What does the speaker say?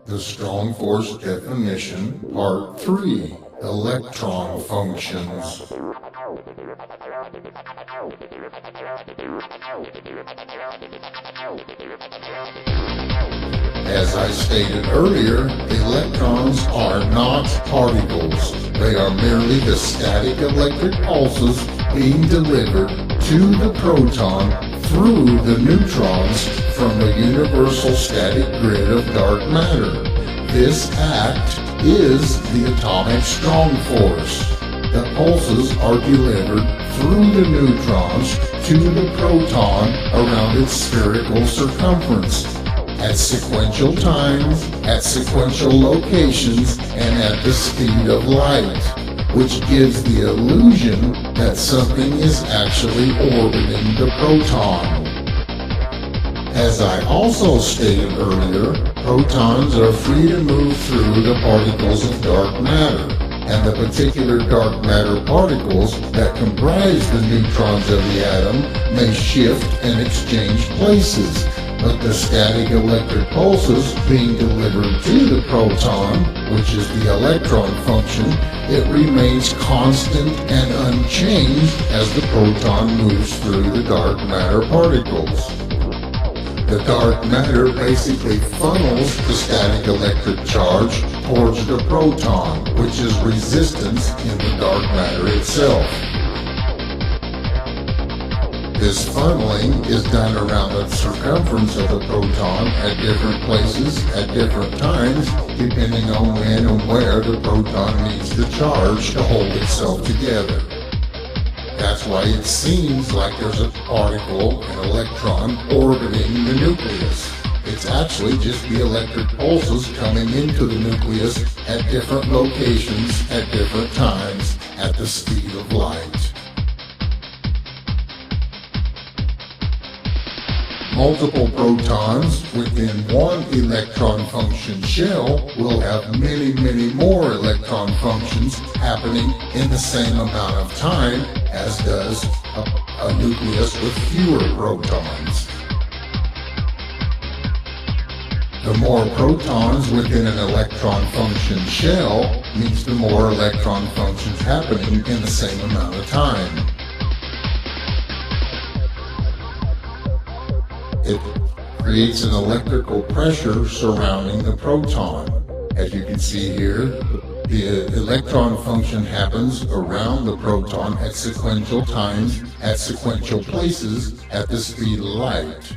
The strong force definition, part 3, electron functions. As I stated earlier, electrons are not particles. They are merely the static electric pulses being delivered to the proton through the neutrons from the universal static grid of dark matter. This act is the atomic strong force. The pulses are delivered through the neutrons to the proton around its spherical circumference, at sequential times, at sequential locations, and at the speed of light, which gives the illusion that something is actually orbiting the proton. As I also stated earlier, protons are free to move through the particles of dark matter, and the particular dark matter particles that comprise the neutrons of the atom may shift and exchange places, but the static electric pulses being delivered to the proton, which is the electron function, it remains constant and unchanged as the proton moves through the dark matter particles. The dark matter basically funnels the static electric charge towards the proton, which is resistance in the dark matter itself. This funneling is done around the circumference of the proton at different places at different times, depending on when and where the proton needs the charge to hold itself together. That's why it seems like there's a particle, an electron, orbiting the nucleus. It's actually just the electric pulses coming into the nucleus at different locations at different times at the speed of light. Multiple protons within one electron function shell will have many more electron functions happening in the same amount of time as does a nucleus with fewer protons. The more protons within an electron function shell means the more electron functions happening in the same amount of time. It creates an electrical pressure surrounding the proton. As you can see here, the electron function happens around the proton at sequential times, at sequential places, at the speed of light.